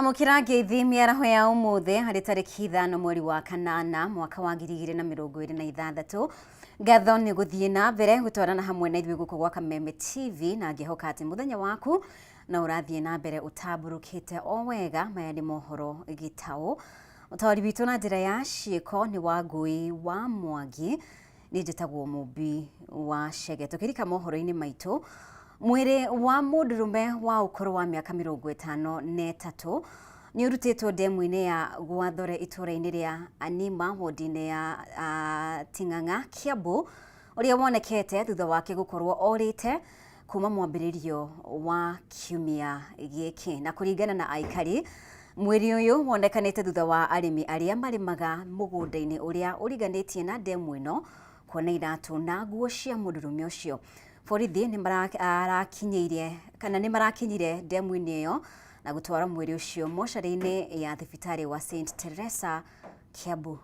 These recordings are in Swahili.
Twamukira ngeithi miaraho ya umuthe hari tariki 5 mweri wa kanana mwaka wa 2026. Ngatho ni guthie na mbere gutwarana hamwe na ithuĩ guku gwa Kameme TV na ngihoka ati muthenya waku na urathie na mbere utaburukite o wega. Maya ni mohoro gitau utawari bitu na njira ya ciĩko ni Wangui wa Mwangi ni njĩtagwo Mũmbi wa Chege. Tukirika mohoro-inĩ maitũ, mwĩrĩ wa mũndũrũme wa ũkũrũ wa mĩaka 53 ni urutĩtwo ndemu-inĩ ya Gwathore itũra-inĩ rĩa Anima wodi-inĩ ya Ting'ang'a, Kiambu, ũrĩa wonekete thutha wake gũkorwo orĩte kuma mwambĩrĩrio wa kiumia gĩkĩ. Na kũringana na aikari, mwĩrĩ ũyũ wonekanĩte thutha wa arĩmi arĩa marĩmaga mũgũnda-inĩ ũrĩa ũriganĩtie na ndemu ĩno kuona iratũ na nguo cia mũndũrũme ũcio. Borithi nĩ marakinyire ndemu-inĩ ĩyo na gũtwara mwĩrĩ ũcio mocarĩ-inĩ ya thibitarĩ wa St Teresa, Kiambu.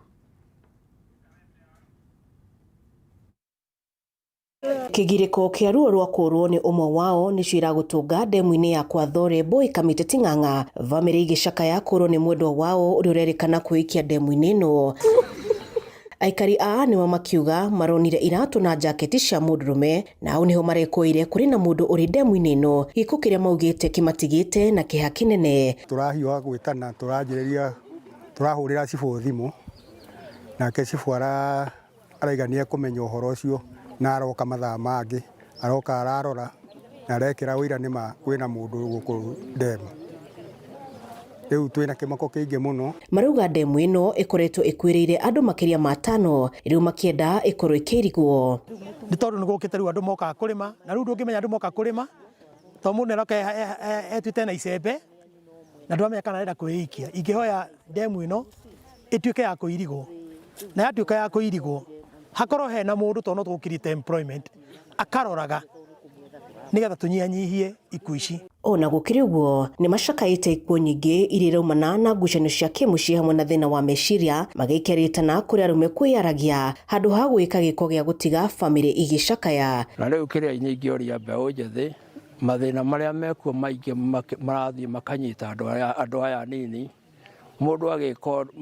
Kĩgirĩko kĩa ruo rwa kũrwo nĩ ũmwe wao nĩcio iragũtũnga ndemu-inĩ ya Gwathore Boy Kamĩtĩ Ting'ang'a. Bamĩrĩ igĩcakaya kũrwo nĩ mwendwa wao ũrĩa ũrerĩkana kwĩikia ndemu-inĩ ĩno. Aikari nĩo makiuga maronire iratũ na jaketi cia mũndũrũme na hau nĩho marekũire kũrĩ na mũndũ ũrĩ ndemu-inĩ ĩno. Gĩko kĩrĩa maugĩte kĩmatigĩte na kĩeha kĩnene. Tũrahiũha gwĩtana, tũrahũrĩra cibũ thimũ, nake cibũ araigania kũmenya ũhoro ũcio na aroka mathaa mangĩ, aroka ararora na arekĩra ũira nĩma kwĩna mũndũ gũkũ ndemu. Rĩu twĩna kĩmako kĩingĩ mũno. Marauga ndemu ĩno ĩkoretwo ĩkuĩrĩire andũ makĩria ma 5, rĩu makĩenda ĩkorwo ĩkĩrigwo. Nĩ tondũ nĩ gũkĩte rĩu andũ mokaga kũrĩma, na rĩu ndũngĩmenya andũ moka kũrĩma to mũndũ nĩaroka etwĩte na icembe na ndwamenya kana arenda kwĩikia. Ingĩhoya ndemu ĩno ĩtuĩke ya kũirigwo, na yatuĩka ya kũirigwo hakorwo hena mũndũ to no tũgũkirite employment akaroraga nĩgetha tũnyihanyihie ikuũ ici. Ona gũkĩrĩ ũguo nĩ macakaĩte ikuũ nyingĩ iria iraumana na ngucanio cia kĩmũciĩ hamwe na thĩna wa meciria, magĩikĩrĩtana kũrĩ arũme kwĩyaragia handũ ha gwĩka gĩko gĩa gũtiga bamĩrĩ igĩcakaya. Na rĩu kĩrĩa nyingĩ oria mbeũ njĩthĩ, mathĩna marĩa mekuo maingĩ marathiĩ makanyita andũ aya nini. Mũndũ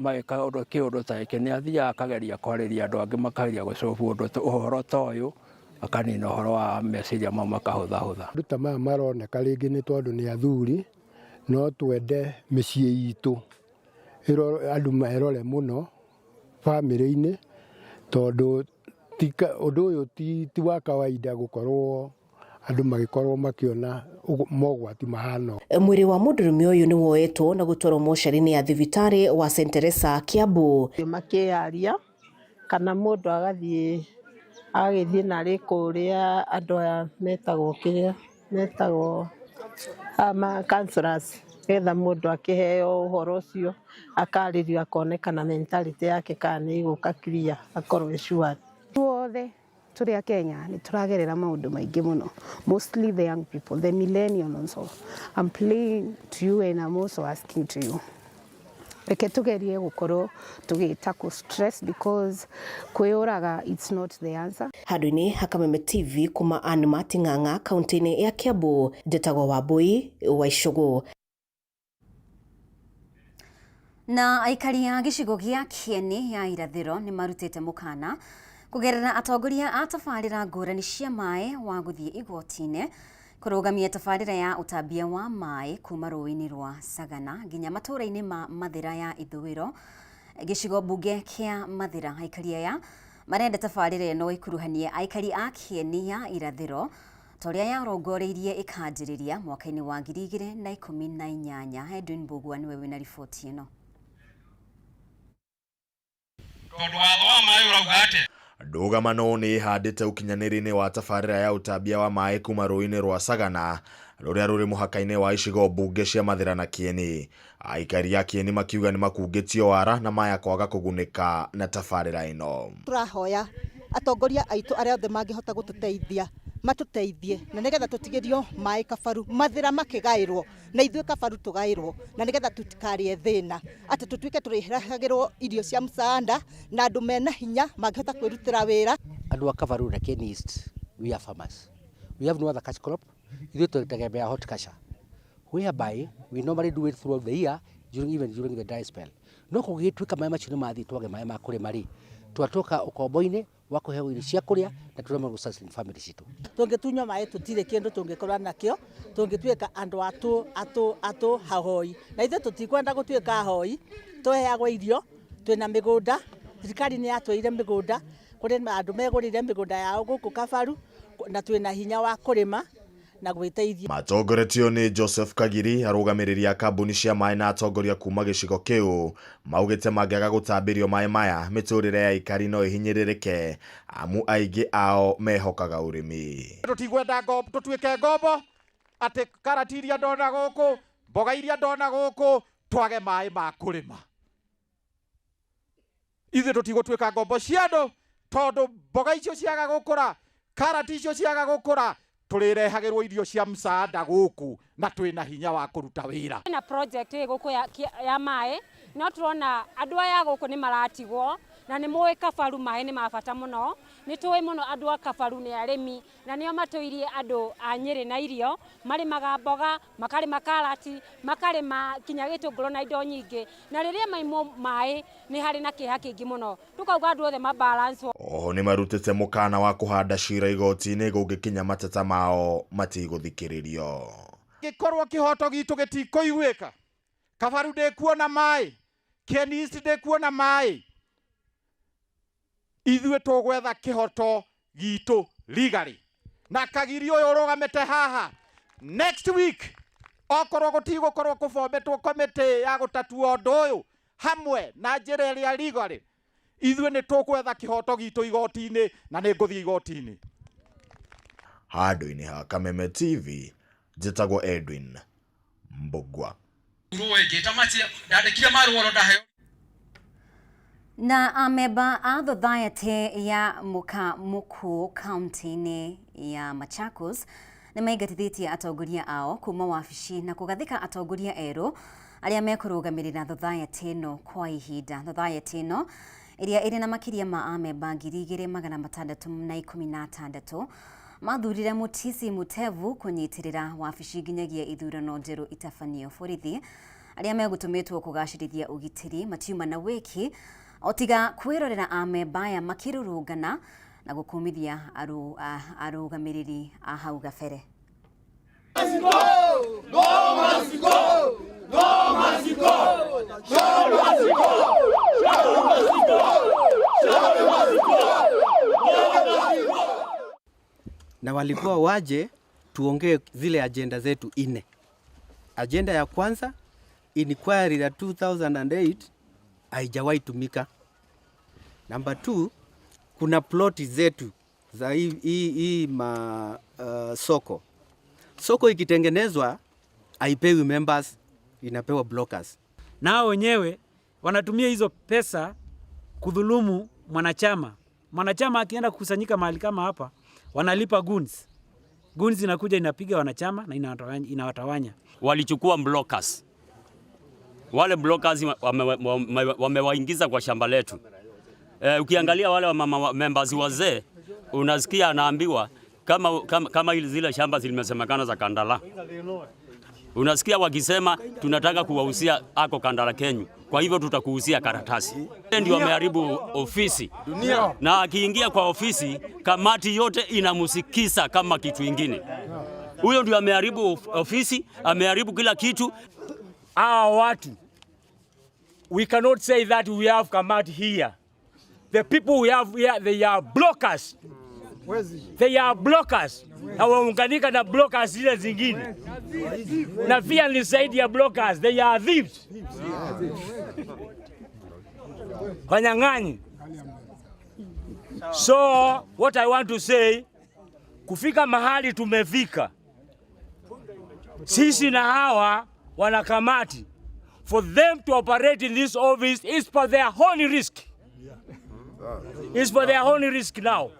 magĩka kĩũndũ ta gĩkĩ nĩ athiaga akageria kwarĩria andũ angĩ, makageria gũcobu ũhoro ta ũyũ, akanina ũhoro wa meciria mau makahũthahũtha. Andũ ta maya maroneka rĩngĩ nĩ tondũ nĩ athuri, no twende mĩciĩ itũ andũ merore mũno bamĩrĩ-inĩ, tondũ ũndũ ũyũ ti wa kawaida gũkorwo andũ magĩkorwo makĩona mogwati mahana. Mwĩrĩ wa mũndũrũme ũyũ nĩ woetwo na gũtwarwo mocarĩ-inĩ ya thibitarĩ wa St Teresa, Kiambu. Makĩaria kana mũndũ agagĩthiĩ narĩ kũrĩa andũ aya metagwo counselors, getha mũndũ akĩheo ũhoro ũcio akarĩrio akonekana mentality yake kana nĩ igũka clear, akorwo ĩcuari. Tuothe tũrĩ a Kenya nĩ tũragerera maũndũ maingĩ mũno, mostly the young people, the millennials. I'm playing to you and I'm also asking to you. Reke tugerie gũkorwo tũgĩtackle stress because kwĩyũraga it's not the answer. Handũ-inĩ ha Kameme TV kuma Anima Ting'ang'a kaunti-inĩ ya Kiambu, njĩtagwo Wambui wa Icũgũ. Na aikari a gĩcigo gĩa Kieni ya irathĩro nĩ marutĩte mũkana kũgerera atongoria a tabarĩra ngũrani cia maĩ wa gũthiĩ igoti-inĩ kũrũgamia tabarĩra ya ũtambia wa maĩ kuma rũĩ-inĩ rwa Sagana nginya matũra-inĩ ma Mathĩra ya ithũĩro, gĩcigo mbunge kĩa Mathĩra. Aikari aya marenda tabarĩra ĩno ĩkuruhanie aikari a Kieni ya irathĩro ta ũrĩa yarongoreirie ĩkanjĩrĩria mwaka-inĩ wa 2018. Edwin Mbugua nĩwe wĩna riboti ĩno. Ndũgamano nĩ ĩhandĩte ũkinyanĩri-inĩ wa tabarĩra ya ũtambia wa maĩ kuma rũĩ-inĩ rwa Sagana rũrĩa rũrĩ mũhaka-inĩ wa icigo mbunge cia Mathĩra na Kieni. Aikari a Kieni makiuga nĩ makungĩtio wara na maya kwaga kũgunĩka na tabarĩra ĩno. Tũrahoya atongoria aitũ arĩa othe mangĩhota gũtũteithia matũteithie na nĩgetha tũtigĩrio maĩ Kabaru, Mathĩra makĩgaĩrwo na ithuĩ Kabaru tũgaĩrwo, na nĩgetha tũtikarie thĩna atĩ tũtuĩke tũrĩhagĩrwo irio cia msaada na andũ mena hinya mangĩhota kwĩrutĩra wĩra. Andũ a Kabaru na Kieni East, we are farmers. We have no other cash crop. Ithuĩ tũtegemea horticulture, whereby we normally do it throughout the year during the dry spell. No kugituika maĩ macio nĩ mathi twage maĩ ma kũrĩma rĩ, twatoka ũkombo-inĩ wa kũheo irio cia kũrĩa na tũrema gũsustain family citũ. Tũngĩtunywa maĩ tũtirĩ kĩndũ tũngĩkorwo nakĩo, tũngĩtuĩka andũ atũ hahoi. Na ithuĩ tũtikwenda gũtuĩka ahoi, tũheagwo irio, twĩna mĩgũnda, thirikari nĩ yatweire mĩgũnda, kũrĩ andũ megũrĩire mĩgũnda yao gũkũ Kabaru, na twĩna hinya wa kũrĩma na gwĩteithia. Matongoretio nĩ Joseph Kagiri, arũgamĩrĩri a kambuni cia maĩ na atongoria kuma gĩcigo kĩu, maugĩte mangĩaga gũtambĩrio maĩ maya mĩtũrĩre ya ikari no ihinyĩrĩrĩke, amu aingĩ ao mehokaga ũrĩmi. Tũtigwenda ngombo, tũtuĩke ngombo atĩ karati iria ndona gũkũ, mboga iria ndona gũkũ, twage maĩ ma kũrĩma. Ithuĩ tũtigũtuĩka ngombo cia andũ, tondũ mboga icio ciaga gũkũra, karati icio ciaga gũkũra, tũrĩrehagĩrwo irio cia msaada gũkũ na twĩna hinya wa kũruta wĩra. Na project gũkũ ya maĩ, no tũrona andũ aya gũkũ nĩ maratigwo na nĩ mũĩ Kabaru maĩ nĩ mabata mũno. Nĩ tũĩ mũno andũ a Kabaru nĩ arĩmi na nĩo matũirie andũ a Nyĩrĩ na irio, marĩmaga mboga, makarĩma karati, makarĩma kinya gĩtũngũrũ na indo nyingĩ. Na rĩrĩa maimwo maĩ nĩ harĩ na kĩeha kĩingĩ mũno. Tukauga andũ othe mabalance. Oho nĩ marutĩte mũkana wa kũhanda cira igoti-inĩ gũgĩkinya mateta mao matigũthikĩrĩrio. Gĩkorwo kĩhoto gitũ gĩtikũiguĩka, Kabaru ndĩkuona maĩ, Kieni East ndĩkuona maĩ, ithuĩ tũgwetha kĩhoto gitũ legally. Na Kagiri ũyũ ũrũgamĩte haha, next week okorwo gũtigũkorwo kũbometwo komĩtĩ ya gũtatua ũndũ ũyũ hamwe na njĩra ĩrĩa legally, ithuĩ nĩ tũgwetha kĩhoto gitũ igoti-inĩ na nĩ ngũthiĩ igoti-inĩ. Handũ-inĩ ha Kameme TV, njĩtagwo Edwin Mbugua. Na amemba a thothaĩtĩ ya Mũkũ kaunti-inĩ ya Machakos nĩ maingatithĩtie atongoria ao kuma wabici na kũgathĩka atongoria erũ arĩa mekũrũgamĩrĩra thothaĩtĩ ĩno kwa ihinda. Thothaĩtĩ ĩno ĩrĩa ĩrĩ na makĩria ma amemba 2,616 mathurire Mutisi Mutevu kũnyitĩrĩra wabici nginyagia ithurano njerũ itabanio. Borithi arĩa megũtũmĩtwo kũgacĩrithia ũgitĩri matiuma na wĩki o tiga kwĩrorera amemba aya makĩrũrũngana na gũkũmithia arũgamĩrĩri a hau gabere. Na walikuwa waje tuongee zile agenda zetu 4. Agenda ya kwanza, inquiry ya 2008 haijawahi tumika. Number 2, kuna ploti zetu za hii soko. Soko ikitengenezwa haipewi members, inapewa blockers. Nao wenyewe wanatumia hizo pesa kudhulumu mwanachama. Mwanachama akienda kukusanyika mahali kama hapa, wanalipa goons. Goons inakuja inapiga wanachama na inawatawanya. Walichukua blockers. Wale blockers wamewaingiza kwa shamba letu. Ukiangalia wale members wazee, unasikia anaambiwa kama zile shamba zilimesemekana za Kandala. Unasikia wakisema tunataka kuwahusia ako Kandala Kenyu. Kwa hivyo tutakuhusia karatasi. Ndio wameharibu ofisi. Na akiingia kwa ofisi, kamati yote inamusikisa kama kitu kingine. Huyo ndio ameharibu ofisi, ameharibu kila kitu. Watu, we cannot say that we have kamati here. The people we have here, they are blockers. They are blockers. Na waunganika na blockers zile zingine. Na pia ni zaidi ya blockers, they are thieves. Wanyang'anyi. So, what I want to say, kufika mahali tumefika. Sisi na hawa wanakamati. For them to operate in this office is for their own risk. It's for their own risk now.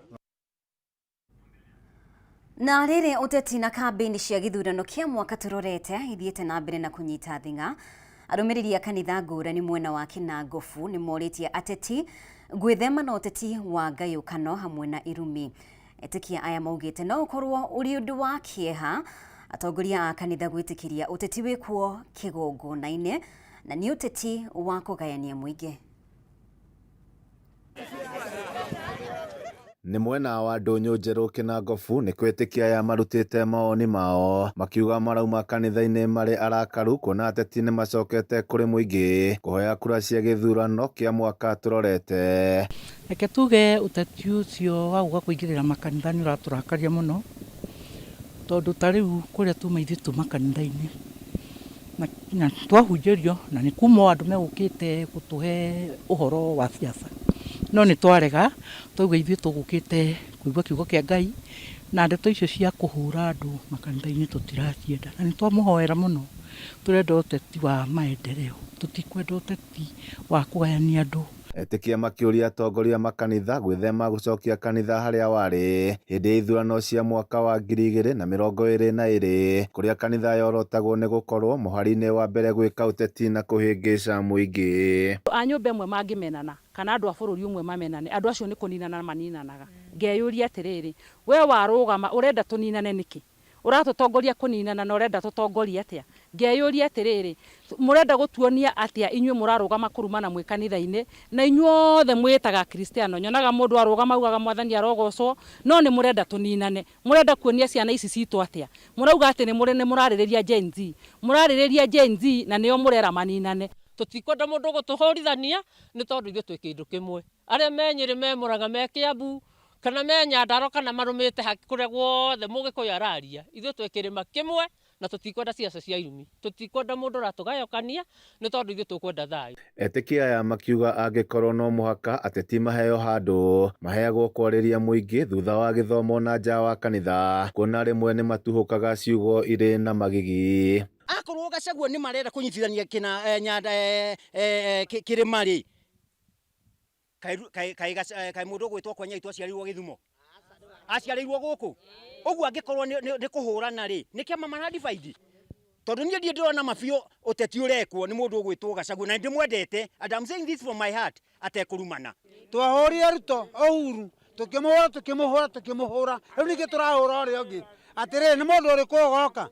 Na rĩrĩ ũteti na kambĩini cia gĩthurano kĩa mwaka tũrorete ithiĩte na mbere na kũnyita thing'a. Arũmĩrĩri a kanitha ngũrani mwena wa Kinangofu nĩ morĩtie ateti gwĩthema na ũteti wa ngayũkano hamwe na irumi. Etĩkia aya maugĩte no ũkorwo ũrĩ ũndũ wa kĩeha atongoria a kanitha gwĩtĩkĩria ũteti wĩkuo kĩgongona-inĩ na nĩ ũteti wa kũgayania mũingĩ. Nĩ mwena wa Ndũnyũ Njerũ Kĩnangobu nĩ kwĩtĩkia ya marutĩte mawoni mao makiuga marauma kanitha-inĩ marĩ arakaru kuona ateti nĩ macokete kũrĩ mũingĩ kũhoya kura cia gĩthurano kĩa mwaka tũrorete. Reke tuge ũteti ũcio wa gũka kũingĩrĩra makanitha nĩ ũratũrakaria mũno, tondũ ta rĩu kũrĩa tuma ithuĩ makanitha-inĩ na twahunjĩrio na nĩ kuma andũ megũkĩte gũtũhe ũhoro wa siasa, no nĩ twarega twauga ithuĩ tũgũkĩte kũigua kiugo kĩa Ngai, na ndeto icio cia kũhũra andũ makanitha-inĩ tũtiracienda, na nĩ twamũhoera mũno. Tũrenda ũteti wa maendeleo, tũtikwenda ũteti wa kũgayania andũ. Etĩkia makĩũria atongoria makanitha gwĩthema gũcokia kanitha harĩa warĩ hĩndĩ ya ithurano cia mwaka wa 2022 kũrĩa kanitha yorotagwo nĩ gũkorwo mũhari-inĩ wa mbere gwĩka ũteti na kũhĩngĩca mũingĩ. A nyũmba ĩmwe mangĩmenana kana andũ a bũrũri ũmwe mamenane, andũ acio nĩ kũninana maninanaga. Ngeyũria atĩrĩrĩ, we warũgama ũrenda tũninane nĩkĩ? Ũratũtongoria kũninana na ũrenda tũtongoria atĩa? Ngeyũria atĩrĩrĩ, mũrenda gũtuonia atĩa inyuĩ mũrarũgama kũrumana mwĩ kanitha-inĩ na inyuothe mwĩtaga Kristiano? Nyonaga mũndũ arũgama ugaga mwathani arogocwo, no nĩ mũrenda tũninane. Mũrenda kuonia ciana ici citũ atĩa? Mũrauga atĩ nĩ mũrarĩrĩria Gen Z, mũrarĩrĩria Gen Z na nĩo mũrera maninane. Tũtikwenda mũndũ gũtũhũrithania nĩ tondũ ithuĩ twĩ kĩndũ kĩmwe. Arĩa me Nyĩrĩ, me Mũrang'a, me Kĩambu kana me Nyandarua kana marũmĩte kũrĩa guothe Mũgĩkũyũ araria, ithuĩ twĩ kĩrĩma kĩmwe na tũtikwenda ciaca cia irumi. Tũtikwenda mũndũ ratũgayũkania nĩ tondũ ithuĩ tũkwenda thayũ. Etĩkia aya makiuga angĩkorwo no mũhaka ateti maheo handũ maheagwo kwarĩria mũingĩ thutha wa gĩthomo na nja wa kanitha, kuona rĩmwe nĩ matũhũkaga ciugo irĩ na magigi. Akorwo Gachagua nĩ marenda kũnyitithania kĩrĩma rĩ, kaĩ mũndũ gwĩtwo kwa Nyaitũ aciarĩirwo Gĩthumo, aciarĩirwo gũkũ? Ũguo angĩkorwo nĩ kũhũrana rĩ, nĩ kĩama maradivaidi? Tondũ niĩ ndĩrona mabiũ ũteti ũrekwo nĩ mũndũ ũgwĩtwo Gachagua na ndĩmwendete, and I'm saying this from my heart, atekũrumana. Twahũrire Ruto Uhuru tũkĩmũhũra rĩu ningĩ tũrahũra ũrĩa ũngĩ atĩrĩ, nĩ mũndũ ũrĩkũ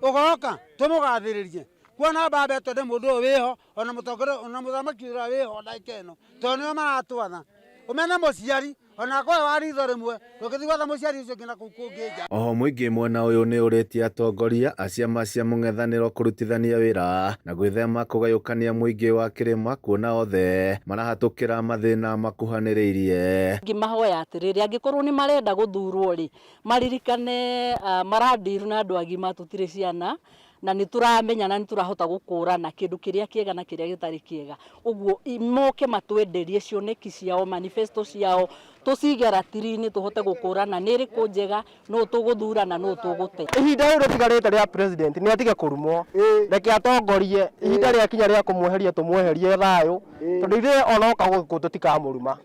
ũgoka tũmũgathĩrĩrie kuona mbambe tondũ mũndũ ũyũ wĩho ona mũtongoria ona mũthamaki ũrĩa wĩho ndagĩka ĩno tondũ nĩo maratwatha. Ũmene mũciari ona kwa waritho rĩmwe tũgĩthiĩ gwatha mũciari ũcio ngina kũu kũngĩ nja. Oho mũingĩ mwena ũyũ nĩ ũrĩtie atongoria a ciama cia mũng'ethanĩro kũrutithania wĩra na gwĩthema kũgayũkania mũingĩ wa kĩrĩma kuona othe marahatũkĩra mathĩna makuhanĩrĩirie. Ngĩmahoya atĩrĩrĩ, angĩkorwo nĩ marenda gũthurwo rĩ, maririkane marandiru na andũ agima, tũtirĩ ciana na nĩ tũramenya na nĩ tũrahota gũkũrana kĩndũ kĩrĩa kĩega na kĩrĩa gĩtarĩ kĩega. Ũguo moke matwenderie cioneki ciao, manifesto ciao, tũcige ratiri-inĩ tũhote gũkũrana nĩ ĩrĩkũ njega, no tũgũthurana no tũgũte. Ihinda rĩrĩ rĩtigarĩte rĩa president nĩ atige kũrumwo, reke atongorie, ihinda rĩa kinya rĩa kũmweheria tũmweherie thayũ, tondũ ithuĩ onoka gũkũ tũtikamũruma.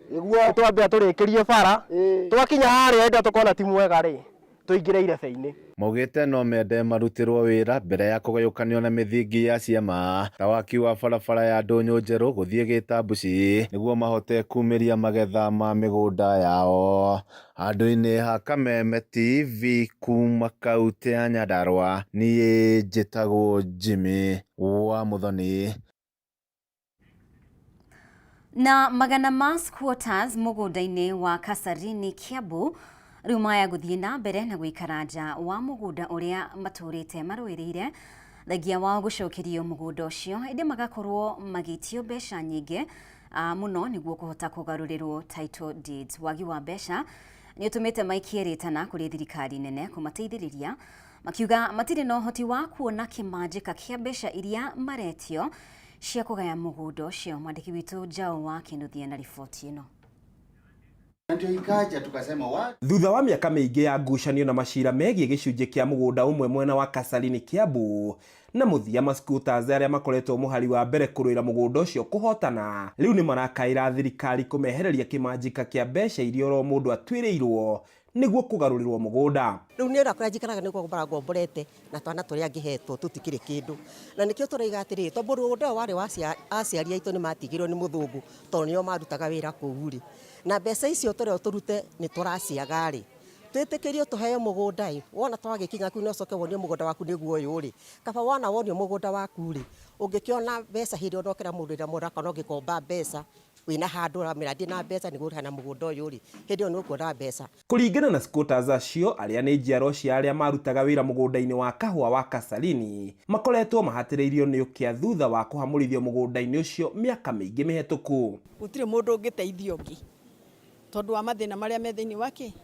Twambia tũrĩkĩrie bara, twakinya harĩa enda tũkona ti mwega rĩ, tũingĩre irebe-inĩ. Maugĩte no mende marutĩrwo wĩra mbere ya kũgayũkanio na mĩthingi ya ciama ta waki wa barabara ya Ndũnyũ Njerũ gũthiĩ Gĩtambuci nĩguo mahote kumĩria magetha ma mĩgũnda yao. Handũ-inĩ ha Kameme TV kuma kaũntĩ ya Nyandarua, niĩ njĩtagwo Jimmy wa Muthoni. Na magana ma squatters mũgũnda-inĩ wa Kasarini, Kiambu rĩu maya gũthiĩ na mbere na gũikara nja wa mũgũnda ũrĩa matũrĩte marũĩrĩire thengia wao gũcokerio mũgũnda ũcio, ĩndĩ magakorwo magĩtio mbeca nyingĩ mũno nĩguo kũhota kũgarũrĩrwo title deeds. Wagi wa mbeca nĩ ũtũmĩte maikie rĩtana kũrĩ thirikari nene kũmateithĩrĩria, makiuga matirĩ na ũhoti wa kuona kĩmanjĩka kĩa mbeca iria maretio cia kũgaya mũgũnda ũcio. Mwandĩki witũ Njau wa Kĩnuthia na riboti ĩno. Thutha wa mĩaka mĩingĩ ya ngucanio na macira megiĩ gĩcunjĩ kĩa mũgũnda ũmwe mwena wa Kasarini, Kiambu na mũthia masquatters arĩa makoretwo mũhari wa mbere kũrũĩra mũgũnda ũcio kũhotana, rĩu nĩ marakaĩra thirikari kũmehereria kĩmanjĩka kĩa mbeca iria oro mũndũ atuĩrĩirwo nĩguo kũgarũrĩrwo mũgũnda. Rĩu nĩ ũrakora njikaraga nĩguo ngomborete na twana tũrĩa ngĩhetwo tũtikĩrĩ kĩndũ, na nĩkĩo tũraiga atĩrĩ tondũ mũgũnda ũyũ warĩ wa aciari aitũ nĩ matigirwo nĩ mũthũngũ tondũ nĩo marutaga wĩra kũu rĩ, na mbeca icio tũrĩa tũrute nĩ tũraciaga rĩ, twitikirio tuheo mugunda wona twagikinya ku no coke wonio mugunda waku niguo uyu ri kaba wona wonio mugunda waku ri ungikiona mbeca hindi onokera mundu ira muraka no gikomba mbeca wina handu ra miradi na mbeca niguo hana mugunda uyu ri hindi ono kuona mbeca kuringana na squatters acio aria ni njiaro cia aria marutaga wira mugunda-ini wa kahua wa Kasarani makoretwo mahatiriirio ni ukia thutha wa kuhamurithio mugunda-ini ucio miaka mingi mihituku gutire mundu ungiteithio ngi tondu wa mathina maria me thiini wake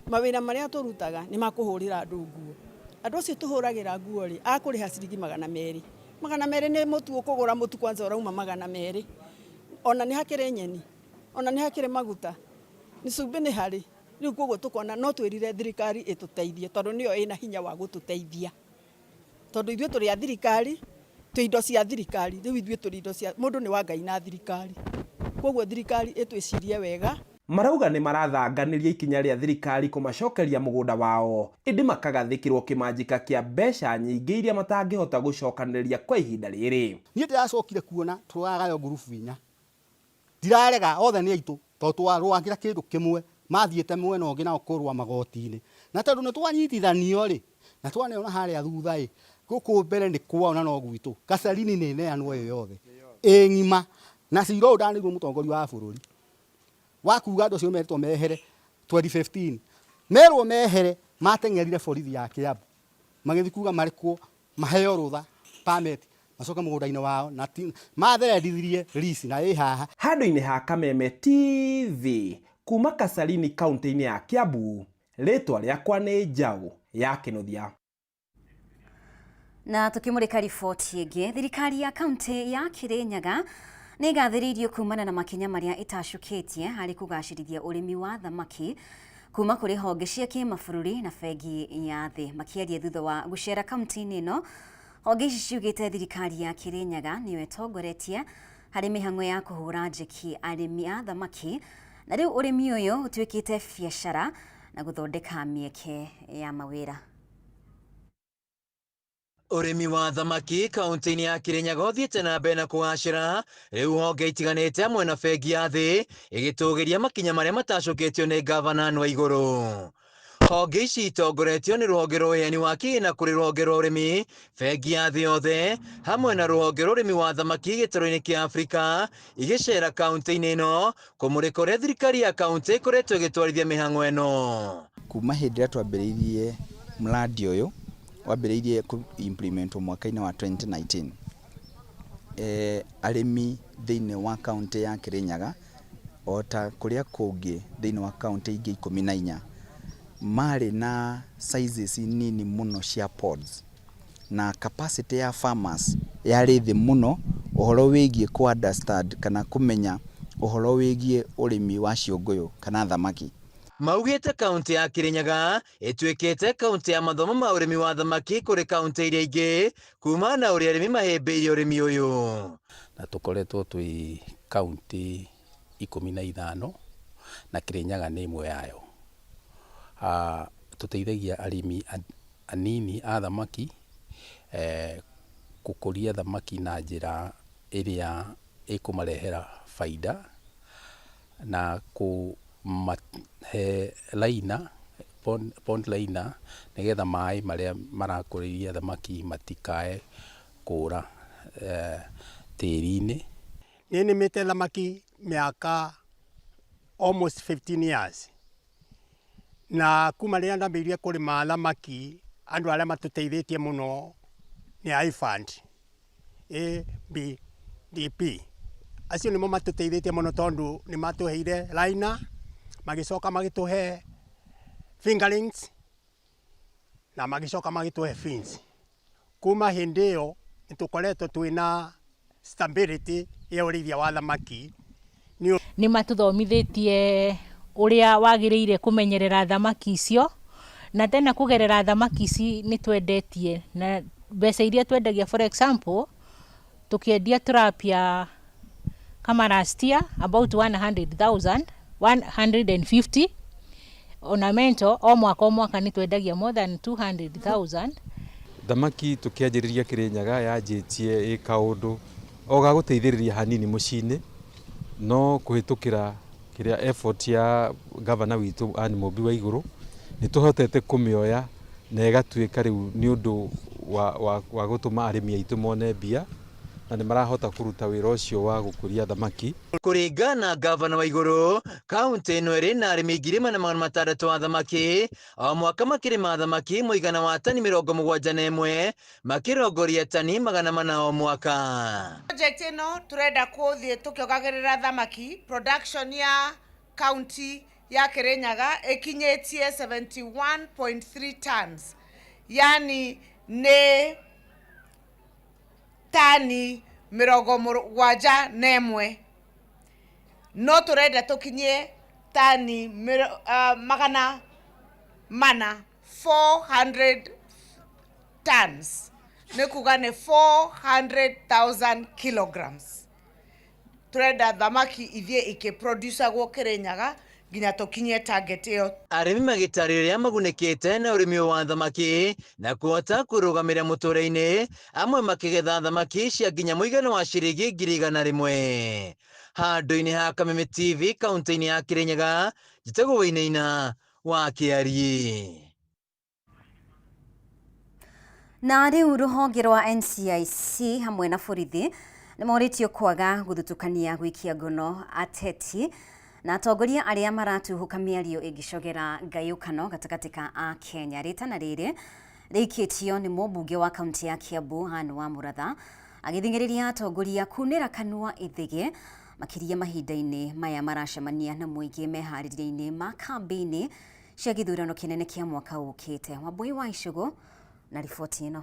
mawira maria turutaga ni makuhurira andu nguo andu acio tuhuragira nguo ri akuriha ciringi 200 ni mutu ukugura mutu kwanza urauma 200 ona ni hakire nyeni ona ni hakire maguta ni cumbi ni hari riu koguo tukona no twirire thirikari ituteithie tondu niyo ina hinya wa gututeithia tondu ithuĩ turi a thirikari tu indo cia thirikari riu ithuĩ turi indo cia mundu ni wa Ngai na thirikari koguo thirikari itwicirie wega marauga ni marathanganiria ikinya ria thirikari kumacokeria mugunda wao indi makagathikirwo kimanjika kia mbeca nyingi iria matangihota gucokaniriria kwa ihinda riri nie ndiracokire kuona turagayo ngurubu inya ndirarega othe ni aitu to twarwangira kindu kimwe mathiete mwena ungi na ukorwa magoti-ini na tondu ni twanyitithanio ri na twaneona haria thutha guku mbere ni kwao na no gwitu Kasarani ni neanwo yothe ngima na ciro ndanirwo mutongoria wa bururi wakuga andu acio meritwo mehere 2015 merwo mehere mateng'erire borithi ya Kiambu magithi kuga marikwo maheo rutha permit macoka mugunda-ini wao na matherendithirie risi na haha handu-ini ha Kameme TV kuma Kasarani kaunti-ini ya Kiambu ritwa riakwa ni Njau ya Kinuthia. Na tukimurika riboti ingi thirikari ya kaunti ya Kirinyaga ni gathiririo kumana na makinya maria itacukitie hari kugacirithia urimi wa thamaki kuma kuri honge cia kimabũrũri na bengi ya thi makiaria thutha wa gucera kaunti-ini ino honge ici ciugite thirikari ya Kirinyaga niyo itongoretie hari mihang'o ya kuhura njeki arimi a thamaki na riu urimi uyu utwikite biacara na guthondeka mieke ya mawira. Urimi wa thamaki kaunti-ini ya Kirinyaga uthiite na mbere na kugacira riu honge itiganite hamwe na bengi ya thi igitugiria makinya maria matacukitio ni gavana wa iguru. Honge ici itongoretio ni ruhonge rwa uheani wa kĩgĩna kuri ruhonge rwa urimi bengi ya thi yothe hamwe na ruhonge rwa urimi wa thamaki gĩtaro-inĩ kia Afrika igicera kaunti-ini ino kumurika uria thirikari ya kaunti ikoretwo igitwarithia mihang'o ino. Kuma hindi ria twambiriirie mradi uyu wambiriirie ku implement mwaka-ini wa 2019 arimi thiini wa kaunti ya Kirinyaga ota kuria kungi thiini wa kaunti ingi 14 mari na sizes nini muno cia pods na capacity ya farmers yari thi muno uhoro wigie ku understand kana kumenya uhoro wigie urimi wa ciunguyu kana thamaki. Maugite kaunti ya Kirinyaga itwikite kaunti ya mathomo ma urimi wa thamaki kuri kaunti iria ingi kuma na uria arimi mahimbiirie urimi uyu na tukoretwo twi kaunti 15 na Kirinyaga ni imwe yayo. Tuteithagia arimi anini a thamaki gukuria thamaki na njira iria ikumarehera faida na kumahe laina pond laina nigetha mai maria marakuriria thamaki matikae kura tĩri-inĩ. Nĩ nĩmĩte thamaki miaka almost 15 years na kuma rĩrĩa ndambĩrĩirie kũrĩma thamaki andũ arĩa matũteithĩtie mũno nĩ IFAD ABDP acio nĩmo matũteithĩtie mũno tondũ nĩ matũheire laina magĩcoka magĩtũhe fingerlings na magĩcoka magĩtũhe fins. Kuma hĩndĩ ĩyo nĩtũkoretwo twĩna stability ya ũrĩithia wa thamaki. Nĩ matũthomithĩtie uria wagiriire kumenyerera thamaki icio na tena kugerera thamaki ici ni twendetie na mbeca iria twendagia for example tukiendia trap ya kama last year about 100,000 150 ornamental o mwaka ni twendagia more than 200,000. Thamaki tukianjiriria Kirinyaga yanjitie i kaundu oga guteithiriria hanini mucini no kuhitukira kiria effort ya governor witu Anne Mumbi wa iguru nĩ tũhotete kũmĩoya na ĩgatuĩka rĩu nĩ ũndũ wa gũtũma arĩmi aitũ mone mbia na nĩ marahota kũruta wĩra ũcio wa gũkũria thamaki. Kũringana na gavana wa igũrũ, kaunti ĩno ĩrĩ na arĩmi 1,600 a thamaki, o mwaka makĩrĩma thamaki mũigana wa tani 71 makĩrongoria tani 400 o mwaka. Project ĩno turenda kũthiĩ tũkĩongagĩrĩra thamaki production ya kaunti ya Kirinyaga ĩkinyĩtie 71.3 tons, yani nĩ tani 71, no turenda tukinyie tani 400 tons, nĩ kuga nĩ 400,000 kilograms. Turenda thamaki ithie ikiproducagwo Kirinyaga nginya tukinyie target iyo. Arĩmi magĩtarĩria magunĩkĩte na ũrĩmi wa thamaki na kuhota kũrũgamĩrĩra mũtũũrĩre-inĩ, amwe makĩgetha thamaki cia nginya mũigana wa ciringi 100,000. Handũ-inĩ ha Kameme TV kaunti-inĩ ya Kirinyaga, njĩtagwo Wainaina wa Kĩarie. Na rĩu rũhonge rwa NCIC hamwe na borithi nĩ morĩtio kwaga gũthutũkania gũikia ngono ateti na atongoria arĩa maratuhuka mĩario ĩngĩcogera ngayũkano gatagatĩ ka Akenya. Rĩtana rĩrĩ rĩikĩtio nĩ mũmbunge wa kaunti ya Kiambu Anne wa Mũratha agĩthingĩrĩria atongoria kunĩra kanua ithege makĩria mahinda-inĩ maya maracemania na mũingĩ meharĩria-inĩ ma kambĩini cia gĩthurano kĩnene kĩa mwaka ũkĩte. Wambui wa Icũgũ na riboti ĩno.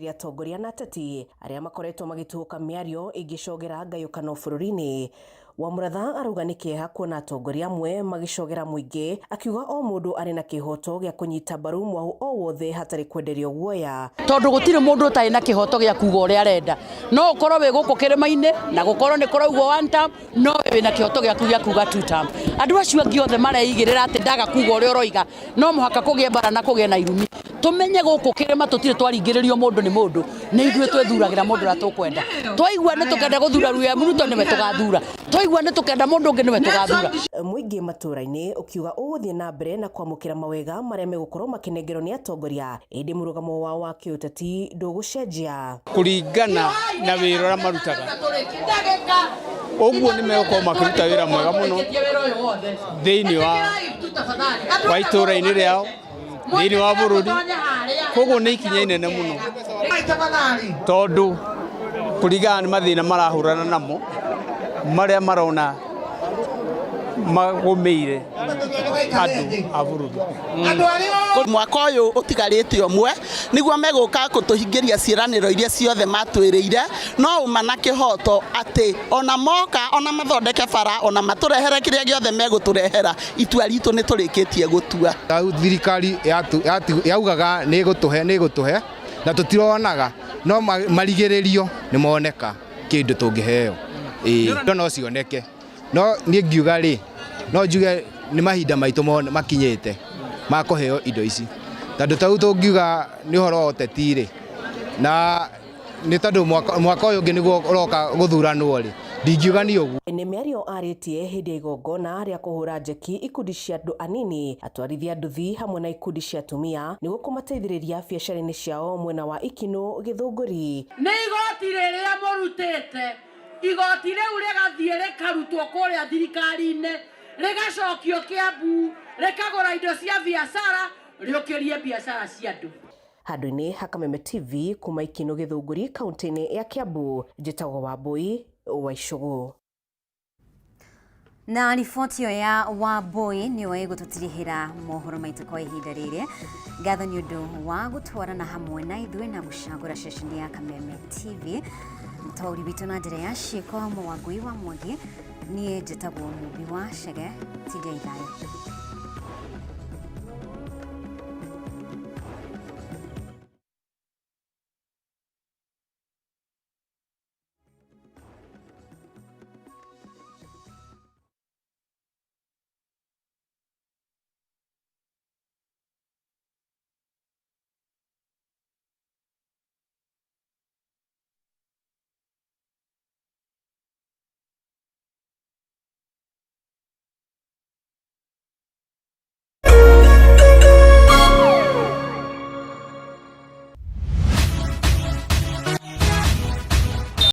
Atongoria na ateti arĩa makoretwo magĩtuĩka mĩario ĩngĩcogera ngayũkano bũrũri-inĩ. Wa Mũratha arauga nĩ kĩeha kuona atongoria amwe magĩcogera mũingĩ, akiuga o mũndũ arĩ na kĩhoto gĩa kũnyita mbaru mwahũ o wothe hatarĩ kwenderio guoya. Tondũ gũtirĩ mũndũ ũtarĩ na kĩhoto gĩa kuga ũrĩa arenda. No ũkorwo wĩ gũkũ kĩrĩma-inĩ na gũkorwo nĩ kũraugwo one term, no wĩ na kĩhoto gĩa kuga two term. Andũ acio angĩ othe mareigĩrĩra atĩ ndaga kuga ũrĩa ũroiga, no mũhaka kũgĩe mbara na kũgĩe na irumi. Tumenye gũkũ kĩrĩma tũtirĩ twaringĩrĩrio mũndũ nĩ mũndũ, nĩ ithuĩ twĩthuragĩra mũndũ ũrĩa tũkwenda. Twaigua nĩ tũkenda gũthura William Ruto nĩwe tũgathura, twaigua nĩ tũkenda mũndũ ũngĩ nĩwe tũgathura. Mũingĩ matũra-inĩ ũkiuga ũgũthiĩ na mbere na kwamũkĩra mawega marĩa megũkorwo makĩnengerwo nĩ atongoria, ĩndĩ mũrũgamo wao wa kĩũteti ndũgũcenjia. Kũringana na wĩra ũrĩa marutaga, ũguo nĩ megũkorwo makĩruta wĩra mwega mũno thĩinĩ wa itũra-inĩ rĩao, thĩinĩ wa bũrũri. Koguo nĩ ikinya inene mũno, tondũ kũringana nĩ mathĩna marahũrana namo marĩa marona magũmĩire andũ a bũrũri. Mwaka ũyũ ũtigarĩte ũmwe nĩguo megũka gũtũhingĩria ciĩranĩro iria ciothe matwĩrĩire, no uma na kĩhoto atĩ ona moka ona mathondeke bara ona matũrehere kĩrĩa gĩothe megũtũrehera, itua ritũ nĩ tũrĩkĩtie gũtua. Thirikari yaugaga nĩ gũtũhe na tũtironaga, no marigĩrĩrio nĩ moneka kĩndũ tũngĩheo. No cioneke, no niĩ ngiuga rĩ, no njuge nĩ mahinda maitũ makinyĩte ma kũheo indo ici, tondũ tau tũngiuga nĩ ũhoro wa ũteti rĩ, na nĩ tondũ mwaka ũyũ ũngĩ nĩguo ũroka gũthuranwo rĩ, ndingiuga nĩ ũguo. Nĩ mĩario arĩtie hĩndĩ ya igongona rĩa kũhũra njeki ikundi cia andũ anini, atwarithia nduthi hamwe na ikundi cia atumia nĩguo kũmateithĩrĩria biacara-inĩ ciao mwena wa Ikinũ Gĩthũngũri. Nĩ igoti rĩrĩa mũrutĩte, igoti rĩu rĩgathiĩ rĩkarutwo kũrĩa thirikari-inĩ, rĩgacokio Kiambu, rĩkagũra indo cia biacara, rĩũkĩrie biacara cia andũ. Handũ-inĩ ha Kameme TV kuma Ikinũ Gĩthũngũri kaunti-inĩ ya Kiambu, njĩtagwo Wambui wa Icũgũ. Na riboti ĩyo ya Wambui nĩyo ĩgũtũtirihĩra mohoro maitũ kwa ihinda rĩrĩ. Ngatho nĩ ũndũ wa gũtwarana hamwe na ithuĩ na gũcagũra ceceni ya Kameme TV. Mũtaũri witũ na njĩra ya ciĩko Wangui wa Mwangi, niĩ njĩtagwo Mũmbi wa Chege. Tiga ithayo.